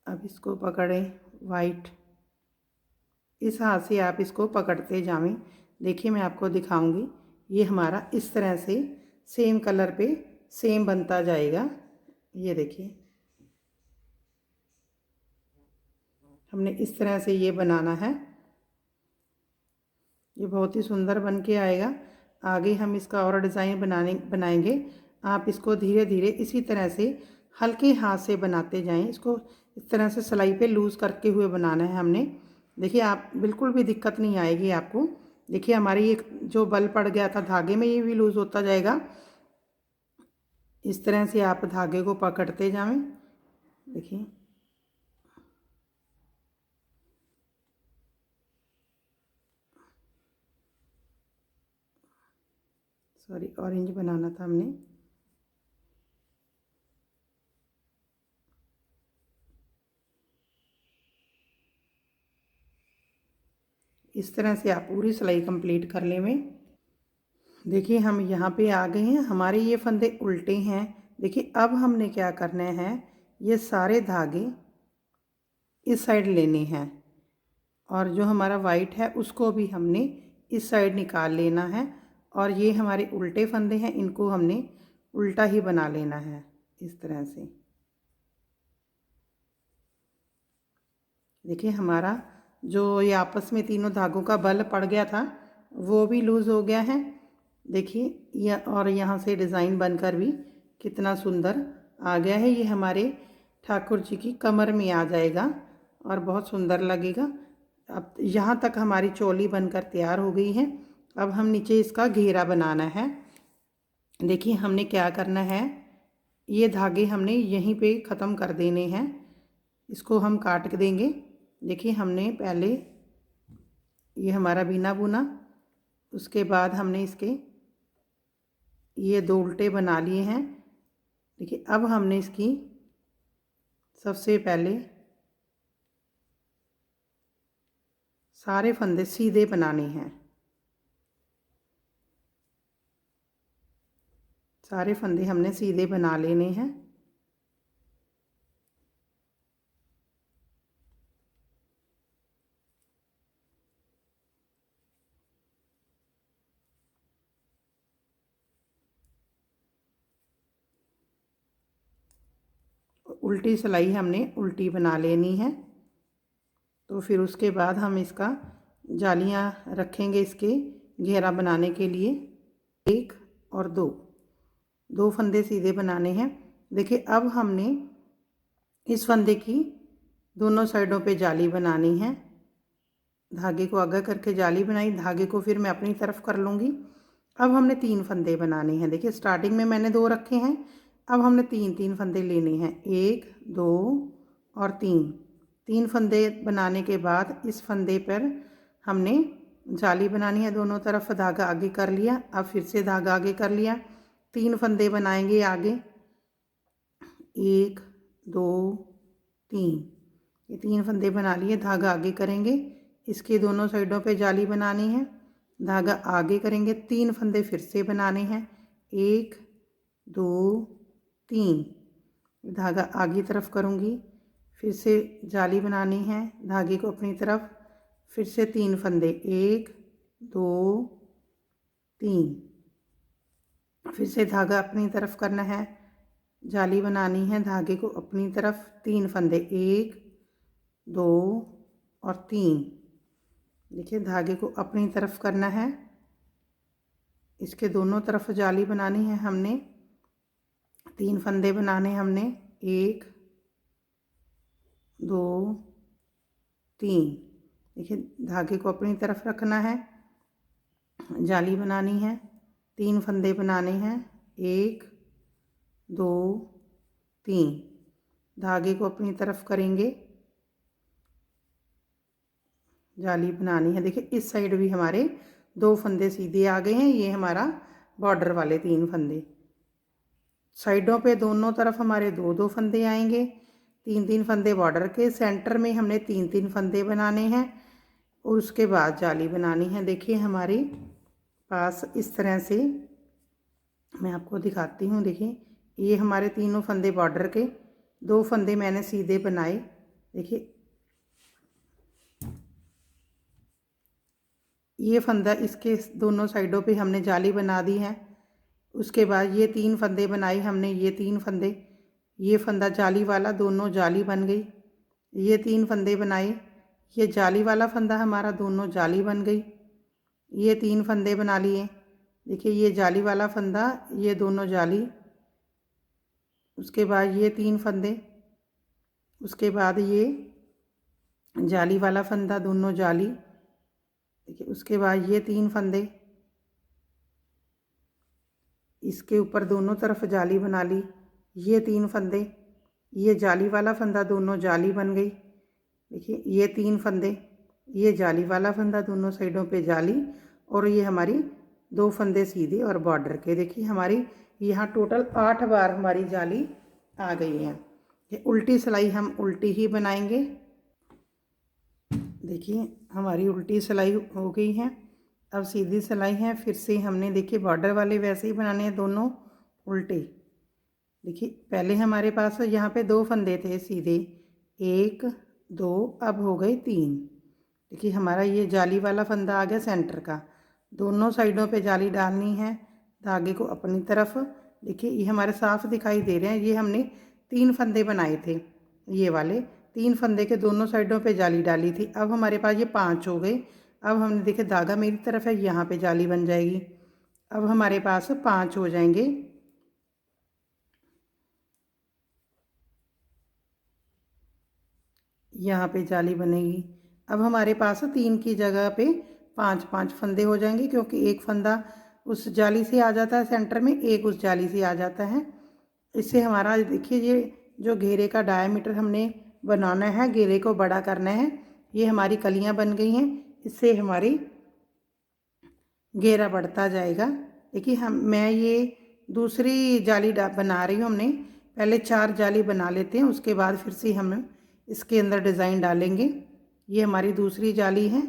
अब इसको पकड़ें। वाइट, इस हाथ से आप इसको पकड़ते जाएं। देखिए मैं आपको दिखाऊंगी, ये हमारा इस तरह से सेम कलर पे सेम बनता जाएगा। ये देखिए हमने इस तरह से ये बनाना है, ये बहुत ही सुंदर बन के आएगा। आगे हम इसका और डिज़ाइन बनाएंगे। आप इसको धीरे धीरे इसी तरह से हल्के हाथ से बनाते जाएं। इसको इस तरह से सिलाई पे लूज़ करके हुए बनाना है हमने। देखिए आप बिल्कुल भी दिक्कत नहीं आएगी आपको। देखिए हमारी ये जो बल पड़ गया था धागे में, ये भी लूज़ होता जाएगा। इस तरह से आप धागे को पकड़ते जाएं। देखिए सॉरी, ऑरेंज बनाना था हमने। इस तरह से आप पूरी सिलाई कंप्लीट कर लें में। देखिए हम यहाँ पे आ गए हैं, हमारे ये फंदे उल्टे हैं। देखिए अब हमने क्या करना है, ये सारे धागे इस साइड लेने हैं और जो हमारा वाइट है उसको भी हमने इस साइड निकाल लेना है। और ये हमारे उल्टे फंदे हैं, इनको हमने उल्टा ही बना लेना है इस तरह से। देखिए हमारा जो ये आपस में तीनों धागों का बल पड़ गया था वो भी लूज़ हो गया है। देखिए यह, और यहाँ से डिज़ाइन बनकर भी कितना सुंदर आ गया है। ये हमारे ठाकुर जी की कमर में आ जाएगा और बहुत सुंदर लगेगा। अब यहाँ तक हमारी चोली बनकर तैयार हो गई है। अब हम नीचे इसका घेरा बनाना है। देखिए हमने क्या करना है, ये धागे हमने यहीं पे ख़त्म कर देने हैं, इसको हम काट के देंगे। देखिए हमने पहले ये हमारा बिना बुना, उसके बाद हमने इसके ये 2 उल्टे बना लिए हैं। देखिए अब हमने इसकी सबसे पहले सारे फंदे सीधे बनाने हैं, सारे फंदे हमने सीधे बना लेने हैं। उल्टी सिलाई हमने उल्टी बना लेनी है। तो फिर उसके बाद हम इसका जालियां रखेंगे इसके घेरा बनाने के लिए। 1 और 2 फंदे सीधे बनाने हैं। देखिए अब हमने इस फंदे की दोनों साइडों पे जाली बनानी है। धागे को आगे करके जाली बनाई, धागे को फिर मैं अपनी तरफ कर लूँगी। अब हमने 3 फंदे बनाने हैं। देखिए स्टार्टिंग में मैंने 2 रखे हैं, अब हमने 3 फंदे लेने हैं। 1 2 और 3 फंदे बनाने के बाद इस फंदे पर हमने जाली बनानी है। दोनों तरफ धागा आगे कर लिया, अब फिर से धागा आगे कर लिया। 3 फंदे बनाएंगे आगे, 1 2 3, ये 3 फंदे बना लिए। धागा आगे करेंगे, इसके दोनों साइडों पे जाली बनानी है। धागा आगे करेंगे, 3 फंदे फिर से बनाने हैं। 1 2 3, धागा आगे तरफ करूँगी, फिर से जाली बनानी है। धागे को अपनी तरफ, फिर से 3 फंदे, 1 2 3, फिर से धागा अपनी तरफ करना है, जाली बनानी है। धागे को अपनी तरफ, 3 फंदे, 1 2 और 3। देखिए धागे को अपनी तरफ करना है, इसके दोनों तरफ जाली बनानी है हमने। 3 फंदे बनाने हमने, 1 2 3। देखिए धागे को अपनी तरफ रखना है, जाली बनानी है। 3 फंदे बनाने हैं, 1 2 3, धागे को अपनी तरफ करेंगे, जाली बनानी है। देखिए इस साइड भी हमारे 2 फंदे सीधे आ गए हैं। ये हमारा बॉर्डर वाले 3 फंदे, साइडों पे दोनों तरफ हमारे 2 फंदे आएंगे। 3 फंदे बॉर्डर के, सेंटर में हमने 3 फंदे बनाने हैं और उसके बाद जाली बनानी है। देखिए हमारे पास इस तरह से मैं आपको दिखाती हूँ। देखिए ये हमारे 3 फंदे बॉर्डर के, 2 फंदे मैंने सीधे बनाए। देखिए ये फंदा, इसके दोनों साइडों पे हमने जाली बना दी है। उसके बाद ये 3 फंदे बनाए हमने, ये 3 फंदे, ये फंदा जाली वाला, दोनों जाली बन गई। ये 3 फंदे बनाए, ये जाली वाला फंदा हमारा, दोनों जाली बन गई। ये 3 फंदे बना लिए। देखिए ये जाली वाला फंदा, ये दोनों जाली। उसके बाद ये 3 फंदे, उसके बाद ये जाली वाला फंदा, दोनों जाली। देखिए उसके बाद ये 3 फंदे, इसके ऊपर दोनों तरफ जाली बना ली। ये 3 फंदे, ये जाली वाला फंदा, दोनों जाली बन गई। देखिए ये 3 फंदे, ये जाली वाला फंदा, दोनों साइडों पे जाली, और ये हमारी 2 फंदे सीधे और बॉर्डर के। देखिए हमारी यहाँ टोटल 8 बार हमारी जाली आ गई है। ये उल्टी सिलाई हम उल्टी ही बनाएंगे। देखिए हमारी उल्टी सिलाई हो गई है, अब सीधी सिलाई है। फिर से हमने देखिए बॉर्डर वाले वैसे ही बनाने हैं, दोनों उल्टे। देखिए पहले हमारे पास यहाँ पे 2 फंदे थे सीधे, 1 2, अब हो गए 3। देखिए हमारा ये जाली वाला फंदा आ गया सेंटर का। दोनों साइडों पे जाली डालनी है, धागे को अपनी तरफ। देखिए ये हमारे साफ दिखाई दे रहे हैं। ये हमने 3 फंदे बनाए थे, ये वाले 3 फंदे के दोनों साइडों पे जाली डाली थी। अब हमारे पास ये 5 हो गए। अब हमने देखिए धागा मेरी तरफ है, यहाँ पे जाली बन जाएगी। अब हमारे पास 5 हो जाएंगे। यहाँ पे जाली बनेगी। अब हमारे पास 3 की जगह पे 5 फंदे हो जाएंगे, क्योंकि एक फंदा उस जाली से आ जाता है सेंटर में, एक उस जाली से आ जाता है। इससे हमारा देखिए ये जो घेरे का डायमीटर हमने बनाना है, घेरे को बड़ा करना है, ये हमारी कलियां बन गई हैं। इससे हमारी घेरा बढ़ता जाएगा। देखिए मैं ये दूसरी जाली बना रही हूँ। हमने पहले 4 जाली बना लेते हैं, उसके बाद फिर से हम इसके अंदर डिज़ाइन डालेंगे। ये हमारी दूसरी जाली है।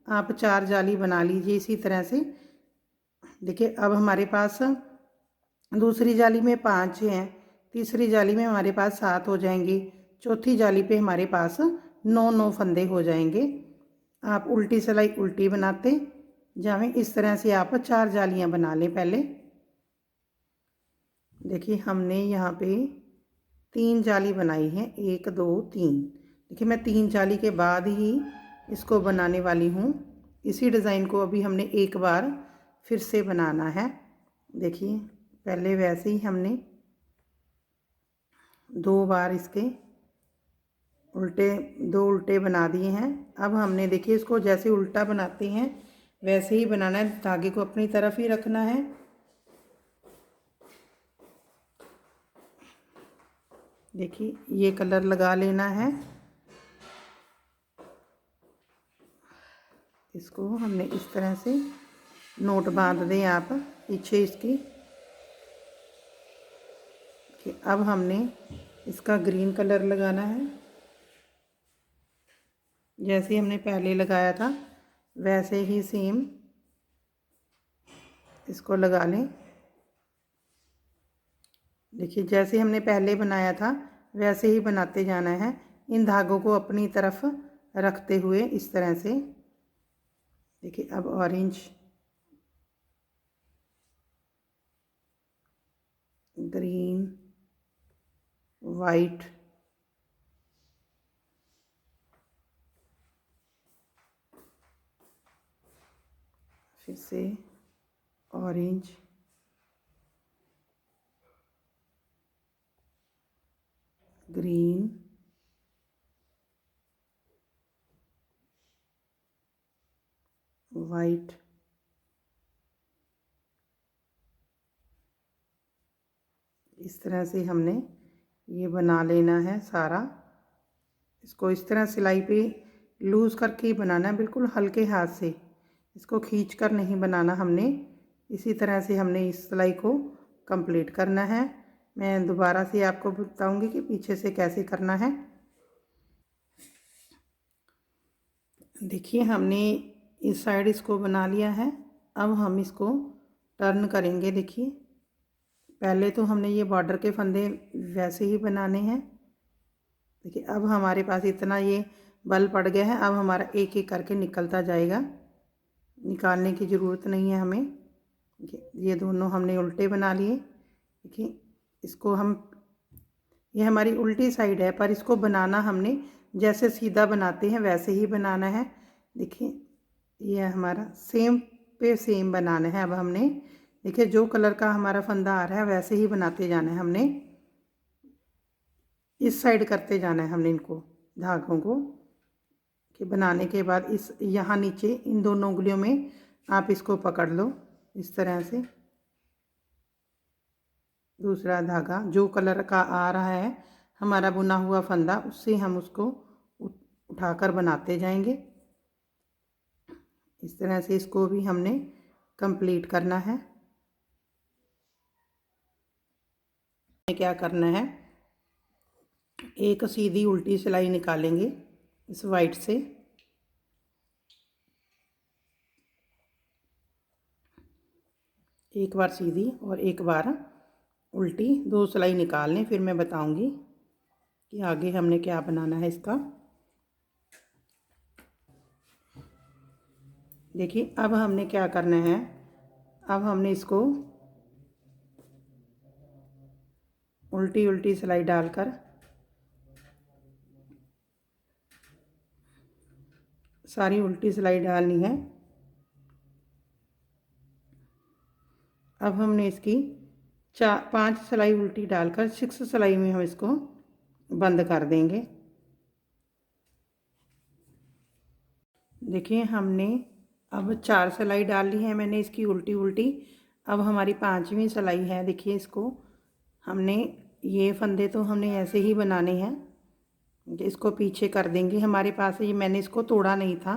आप 4 जाली बना लीजिए इसी तरह से। देखिए अब हमारे पास दूसरी जाली में 5 हैं, तीसरी जाली में हमारे पास 7 हो जाएंगे, चौथी जाली पे हमारे पास 9 फंदे हो जाएंगे। आप उल्टी सिलाई उल्टी बनाते जाएं। इस तरह से आप 4 जालियां बना लें पहले। देखिए हमने यहाँ पे 3 जाली बनाई है, 1 2 3। देखिए मैं 3 जाली के बाद ही इसको बनाने वाली हूँ। इसी डिज़ाइन को अभी हमने एक बार फिर से बनाना है। देखिए पहले वैसे ही हमने 2 बार इसके दो उल्टे बना दिए हैं। अब हमने देखिए इसको जैसे उल्टा बनाते हैं वैसे ही बनाना है, धागे को अपनी तरफ ही रखना है। देखिए ये कलर लगा लेना है। इसको हमने इस तरह से नोट बांध दें आप पीछे इसकी। कि अब हमने इसका ग्रीन कलर लगाना है, जैसे हमने पहले लगाया था वैसे ही सेम इसको लगा लें। देखिए जैसे हमने पहले बनाया था वैसे ही बनाते जाना है, इन धागों को अपनी तरफ रखते हुए इस तरह से। देखिए अब ऑरेंज, ग्रीन, वाइट, फिर से ऑरेंज, ग्रीन, वाइट, इस तरह से हमने ये बना लेना है सारा। इसको इस तरह सिलाई पे लूज़ करके ही बनाना है, बिल्कुल हल्के हाथ से, इसको खींच कर नहीं बनाना हमने। इसी तरह से हमने इस सिलाई को कंप्लीट करना है। मैं दोबारा से आपको बताऊंगी कि पीछे से कैसे करना है। देखिए हमने इस साइड इसको बना लिया है। अब हम इसको टर्न करेंगे। देखिए पहले तो हमने ये बॉर्डर के फंदे वैसे ही बनाने हैं। देखिए अब हमारे पास इतना ये बल पड़ गया है, अब हमारा एक एक करके निकलता जाएगा, निकालने की ज़रूरत नहीं है हमें। ये दोनों हमने उल्टे बना लिए। देखिए इसको हम, ये हमारी उल्टी साइड है पर इसको बनाना हमने जैसे सीधा बनाते हैं वैसे ही बनाना है। देखिए ये हमारा सेम पे सेम बनाना है। अब हमने देखिए जो कलर का हमारा फंदा आ रहा है वैसे ही बनाते जाना है हमने, इस साइड करते जाना है हमने इनको धागों को। कि बनाने के बाद इस यहाँ नीचे इन दोनों उंगलियों में आप इसको पकड़ लो इस तरह से। दूसरा धागा जो कलर का आ रहा है हमारा बुना हुआ फंदा, उससे हम उसको उठाकर बनाते जाएंगे। इस तरह से इसको भी हमने कंप्लीट करना है। क्या करना है, एक सीधी उल्टी सिलाई निकालेंगे इस वाइट से। एक बार सीधी और एक बार उल्टी, 2 सिलाई निकाल लें, फिर मैं बताऊंगी कि आगे हमने क्या बनाना है इसका। देखिए अब हमने क्या करना है, अब हमने इसको उल्टी उल्टी सिलाई डालकर सारी उल्टी सिलाई डालनी है। अब हमने इसकी 5 सिलाई उल्टी डालकर 6 सिलाई में हम इसको बंद कर देंगे। देखिए हमने अब 4 सिलाई डाल ली है मैंने इसकी उल्टी उल्टी। अब हमारी 5वीं सिलाई है। देखिए इसको हमने ये फंदे तो हमने ऐसे ही बनाने हैं, इसको पीछे कर देंगे। हमारे पास ये, मैंने इसको तोड़ा नहीं था।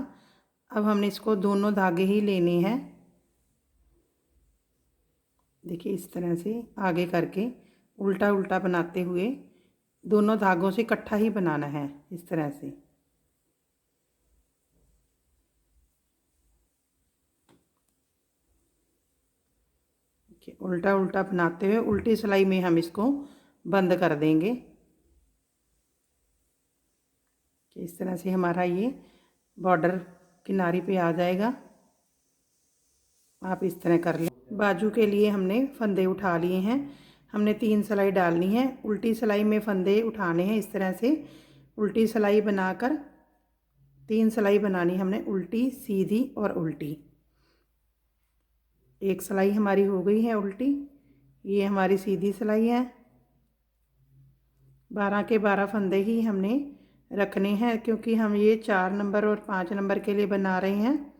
अब हमने इसको दोनों धागे ही लेने हैं। देखिए इस तरह से आगे करके उल्टा उल्टा बनाते हुए दोनों धागों से इकट्ठा ही बनाना है, इस तरह से। उल्टा उल्टा बनाते हुए उल्टी सिलाई में हम इसको बंद कर देंगे। कि इस तरह से हमारा ये बॉर्डर किनारे पे आ जाएगा। आप इस तरह कर लें। बाजू के लिए हमने फंदे उठा लिए हैं। हमने 3 सिलाई डालनी है। उल्टी सिलाई में फंदे उठाने हैं, इस तरह से उल्टी सिलाई बनाकर 3 सिलाई बनानी हमने, उल्टी, सीधी और उल्टी। एक सिलाई हमारी हो गई है उल्टी, ये हमारी सीधी सिलाई है। 12 के 12 फंदे ही हमने रखने हैं, क्योंकि हम ये 4 नंबर और 5 नंबर के लिए बना रहे हैं।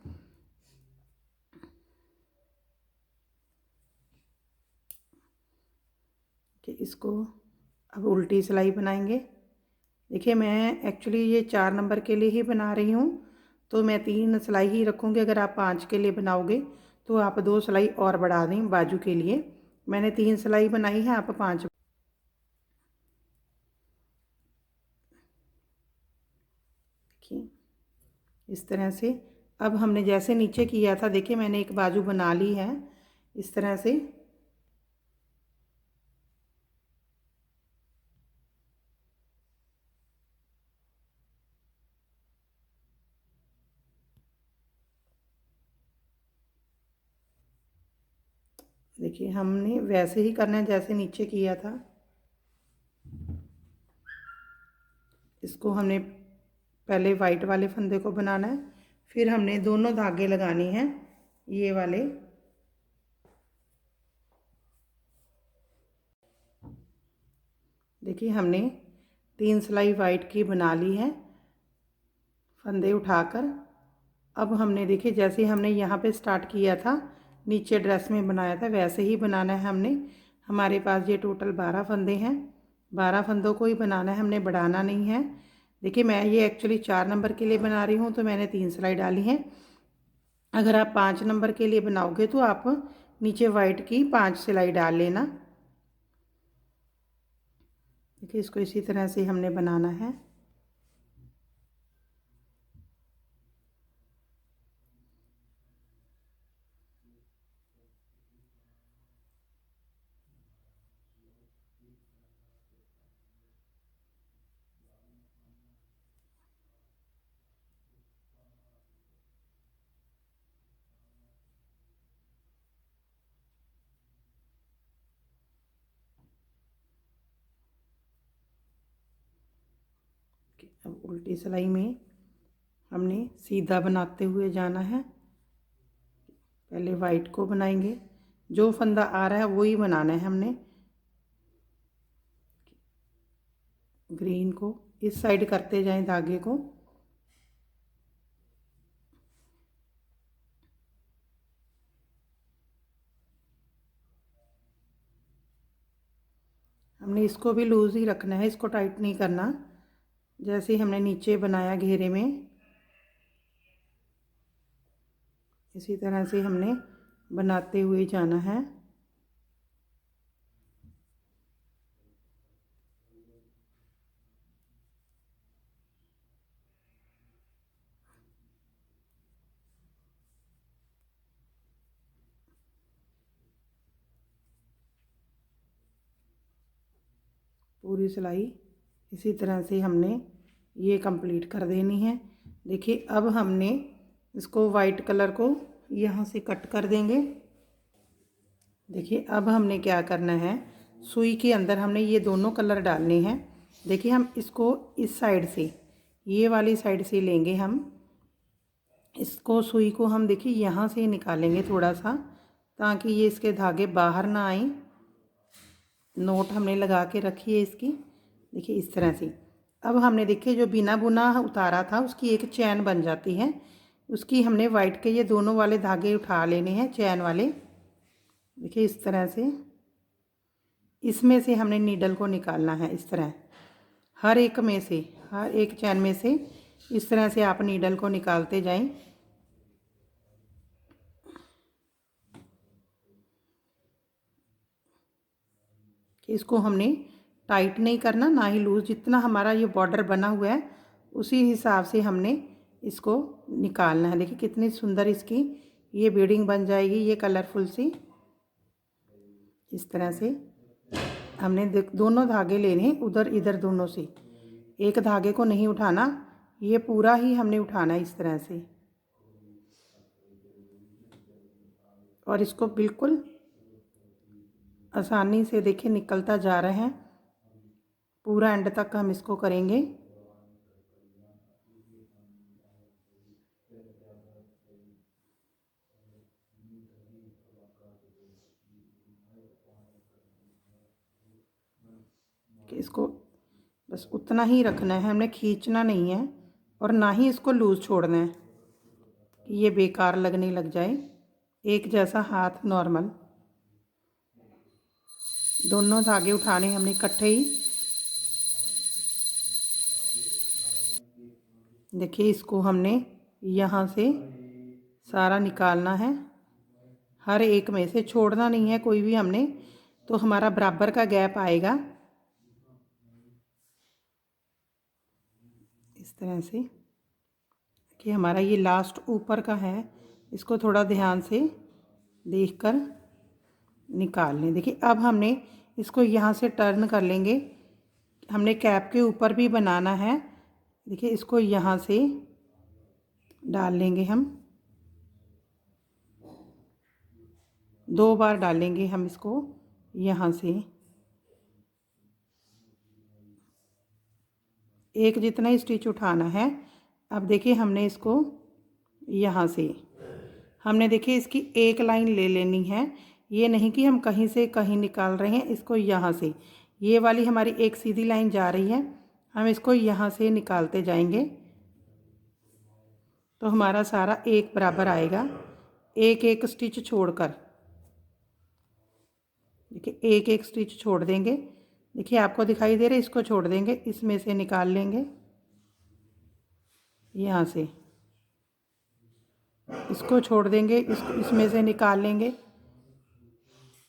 कि इसको अब उल्टी सिलाई बनाएंगे। देखिए मैं एक्चुअली ये 4 नंबर के लिए ही बना रही हूँ, तो मैं 3 सिलाई ही रखूँगी। अगर आप 5 के लिए बनाओगे तो आप 2 सिलाई और बढ़ा दें बाजू के लिए। मैंने 3 सिलाई बनाई है, आप 5। देखिए इस तरह से। अब हमने जैसे नीचे किया था, देखिए मैंने एक बाजू बना ली है इस तरह से। देखिए हमने वैसे ही करना है जैसे नीचे किया था। इसको हमने पहले वाइट वाले फंदे को बनाना है, फिर हमने दोनों धागे लगाने हैं ये वाले। देखिए हमने 3 सिलाई वाइट की बना ली है फंदे उठाकर। अब हमने देखिए जैसे हमने यहाँ पे स्टार्ट किया था, नीचे ड्रेस में बनाया था, वैसे ही बनाना है हमने। हमारे पास ये टोटल 12 फंदे हैं, 12 फंदों को ही बनाना है, हमने बढ़ाना नहीं है। देखिए मैं ये एक्चुअली 4 नंबर के लिए बना रही हूँ, तो मैंने 3 सिलाई डाली है। अगर आप 5 नंबर के लिए बनाओगे तो आप नीचे वाइट की 5 सिलाई डाल लेना। देखिए इसको इसी तरह से हमने बनाना है। अब उल्टी सिलाई में हमने सीधा बनाते हुए जाना है। पहले वाइट को बनाएंगे, जो फंदा आ रहा है वही बनाना है हमने। ग्रीन को इस साइड करते जाएं धागे को। हमने इसको भी लूज़ ही रखना है, इसको टाइट नहीं करना। जैसे हमने नीचे बनाया घेरे में, इसी तरह से हमने बनाते हुए जाना है। पूरी सिलाई इसी तरह से हमने ये कंप्लीट कर देनी है। देखिए अब हमने इसको वाइट कलर को यहाँ से कट कर देंगे। देखिए अब हमने क्या करना है, सुई के अंदर हमने ये दोनों कलर डालने हैं। देखिए हम इसको इस साइड से, ये वाली साइड से लेंगे हम इसको, सुई को हम देखिए यहाँ से निकालेंगे थोड़ा सा, ताकि ये इसके धागे बाहर ना आए। नोट हमने लगा के रखी है इसकी, देखिए इस तरह से। अब हमने देखिए जो बिना बुना उतारा था उसकी एक चैन बन जाती है, उसकी हमने वाइट के ये दोनों वाले धागे उठा लेने हैं चैन वाले। देखिए इस तरह से इसमें से हमने नीडल को निकालना है इस तरह, हर एक में से, हर एक चैन में से इस तरह से आप नीडल को निकालते जाएं। कि इसको हमने टाइट नहीं करना ना ही लूज़, जितना हमारा ये बॉर्डर बना हुआ है उसी हिसाब से हमने इसको निकालना है। देखिए कितनी सुंदर इसकी ये बीडिंग बन जाएगी, ये कलरफुल सी। इस तरह से हमने दोनों धागे लेने उधर इधर दोनों से, एक धागे को नहीं उठाना, ये पूरा ही हमने उठाना है इस तरह से। और इसको बिल्कुल आसानी से देखिए निकलता जा रहा है, पूरा एंड तक हम इसको करेंगे। कि इसको बस उतना ही रखना है, हमने खींचना नहीं है और ना ही इसको लूज़ छोड़ना है कि ये बेकार लगने लग जाए। एक जैसा हाथ नॉर्मल, दोनों धागे उठाने हमने इकट्ठे ही। देखिए इसको हमने यहाँ से सारा निकालना है, हर एक में से छोड़ना नहीं है कोई भी हमने, तो हमारा बराबर का गैप आएगा। इस तरह से कि हमारा ये लास्ट ऊपर का है, इसको थोड़ा ध्यान से देखकर निकाल लें। देखिए अब हमने इसको यहाँ से टर्न कर लेंगे, हमने कैप के ऊपर भी बनाना है। देखिए इसको यहाँ से डाल लेंगे, हम 2 बार डालेंगे हम इसको यहाँ से, एक जितना ही स्टिच उठाना है। अब देखिए हमने इसको यहाँ से, हमने देखिए इसकी एक लाइन ले लेनी है, ये नहीं कि हम कहीं से कहीं निकाल रहे हैं। इसको यहाँ से, ये वाली हमारी एक सीधी लाइन जा रही है, हम इसको यहाँ से निकालते जाएंगे तो हमारा सारा एक बराबर आएगा, एक एक स्टिच छोड़कर। देखिए एक एक स्टिच छोड़ देंगे, देखिए आपको दिखाई दे रहा है, इसको छोड़ देंगे, इसमें से निकाल लेंगे, यहाँ से इसको छोड़ देंगे, इसमें से निकाल लेंगे,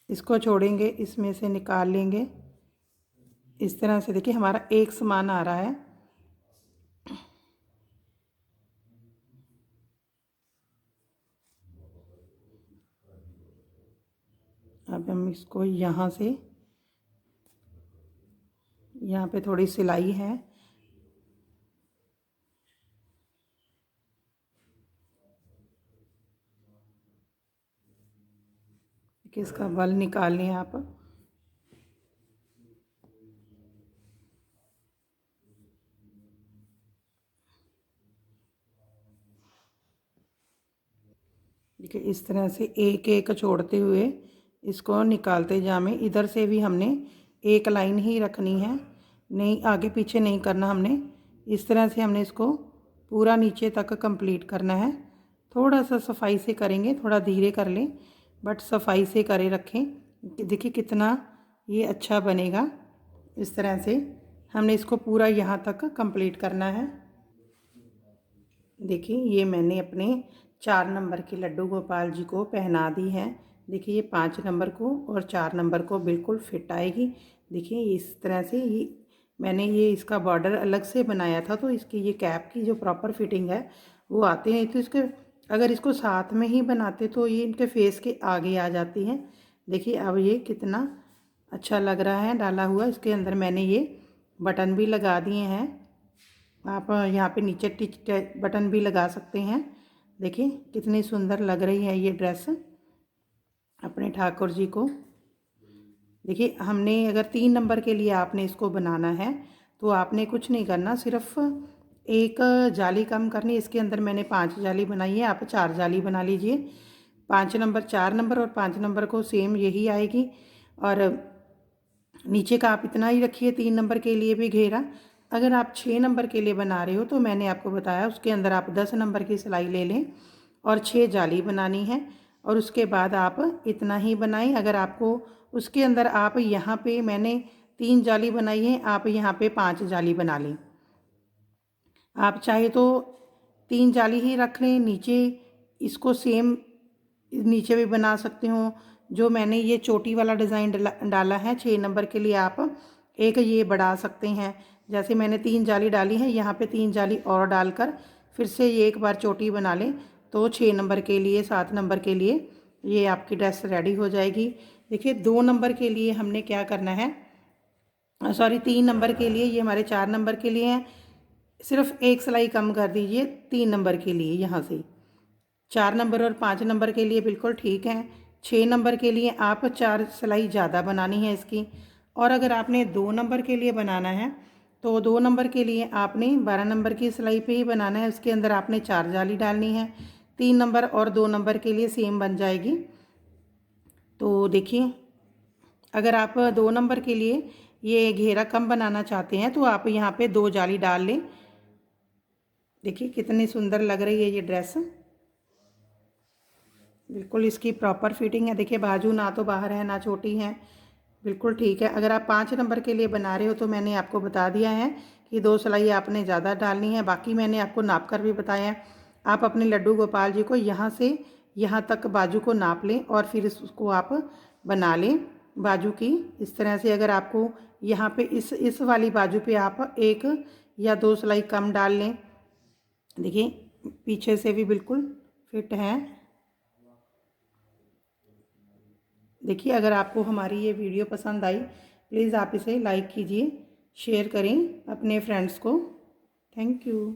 इसको छोड़ेंगे, इसमें से निकाल लेंगे। इस तरह से देखिए हमारा एक समान आ रहा है। अब हम इसको यहाँ से, यहाँ पे थोड़ी सिलाई है, कि इसका बल निकाल लें आप। देखिए इस तरह से एक एक छोड़ते हुए इसको निकालते जाएं। इधर से भी हमने एक लाइन ही रखनी है, नहीं आगे पीछे नहीं करना हमने। इस तरह से हमने इसको पूरा नीचे तक कंप्लीट करना है। थोड़ा सा सफाई से करेंगे, थोड़ा धीरे कर लें बट सफाई से करे रखें। देखिए कितना ये अच्छा बनेगा। इस तरह से हमने इसको पूरा यहाँ तक कंप्लीट करना है। देखिए ये मैंने अपने 4 नंबर के लड्डू गोपाल जी को पहना दी है। देखिए ये 5 नंबर को और 4 नंबर को बिल्कुल फिट आएगी। देखिए इस तरह से ये मैंने ये इसका बॉर्डर अलग से बनाया था, तो इसकी ये कैप की जो प्रॉपर फिटिंग है वो आते हैं। तो इसके अगर इसको साथ में ही बनाते तो ये इनके फेस के आगे आ जाती हैं। देखिए अब ये कितना अच्छा लग रहा है डाला हुआ। इसके अंदर मैंने ये बटन भी लगा दिए हैं, आप यहाँ पे नीचे टिच बटन भी लगा सकते हैं। देखिए कितनी सुंदर लग रही है ये ड्रेस अपने ठाकुर जी को। देखिए हमने अगर 3 नंबर के लिए आपने इसको बनाना है तो आपने कुछ नहीं करना, सिर्फ एक जाली कम करनी। इसके अंदर मैंने 5 जाली बनाई है, आप 4 जाली बना लीजिए। 5 नंबर, 4 नंबर और 5 नंबर को सेम यही आएगी। और नीचे का आप इतना ही रखिए 3 नंबर के लिए भी घेरा। अगर आप 6 नंबर के लिए बना रहे हो तो मैंने आपको बताया उसके अंदर आप 10 नंबर की सिलाई ले लें और 6 जाली बनानी है और उसके बाद आप इतना ही बनाएं। अगर आपको उसके अंदर आप यहाँ पे मैंने 3 जाली बनाई है, आप यहाँ पे 5 जाली बना लें। आप चाहे तो 3 जाली ही रख लें। नीचे इसको सेम नीचे भी बना सकते हो। जो मैंने ये चोटी वाला डिज़ाइन डाला है 6 नंबर के लिए, आप एक ये बढ़ा सकते हैं। जैसे मैंने 3 जाली डाली है, यहाँ पे 3 जाली और डालकर फिर से ये एक बार चोटी बना लें तो 6 नंबर के लिए, 7 नंबर के लिए ये आपकी ड्रेस रेडी हो जाएगी। देखिए 2 नंबर के लिए हमने क्या करना है, सॉरी 3 नंबर के लिए, ये हमारे 4 नंबर के लिए हैं। सिर्फ एक सिलाई कम कर दीजिए 3 नंबर के लिए, यहाँ से 4 नंबर और 5 नंबर के लिए बिल्कुल ठीक है। 6 नंबर के लिए आप 4 सिलाई ज़्यादा बनानी है इसकी। और अगर आपने 2 नंबर के लिए बनाना है तो 2 नंबर के लिए आपने 12 नंबर की सिलाई पे ही बनाना है। उसके अंदर आपने 4 जाली डालनी है। 3 नंबर और 2 नंबर के लिए सेम बन जाएगी। तो देखिए अगर आप 2 नंबर के लिए ये घेरा कम बनाना चाहते हैं तो आप यहाँ पे 2 जाली डाल लें। देखिए कितनी सुंदर लग रही है ये ड्रेस, बिल्कुल इसकी प्रॉपर फिटिंग है। देखिए बाजू ना तो बाहर है ना छोटी है, बिल्कुल ठीक है। अगर आप 5 नंबर के लिए बना रहे हो तो मैंने आपको बता दिया है कि 2 सिलाई आपने ज़्यादा डालनी है। बाकी मैंने आपको नाप कर भी बताया है। आप अपने लड्डू गोपाल जी को यहाँ से यहाँ तक बाजू को नाप लें और फिर उसको आप बना लें बाजू की इस तरह से। अगर आपको यहाँ पे इस वाली बाजू पे आप 1 या 2 सिलाई कम डाल लें। देखिए पीछे से भी बिल्कुल फिट है। देखिए अगर आपको हमारी ये वीडियो पसंद आई प्लीज़ आप इसे लाइक कीजिए, शेयर करें अपने फ्रेंड्स को। Thank you.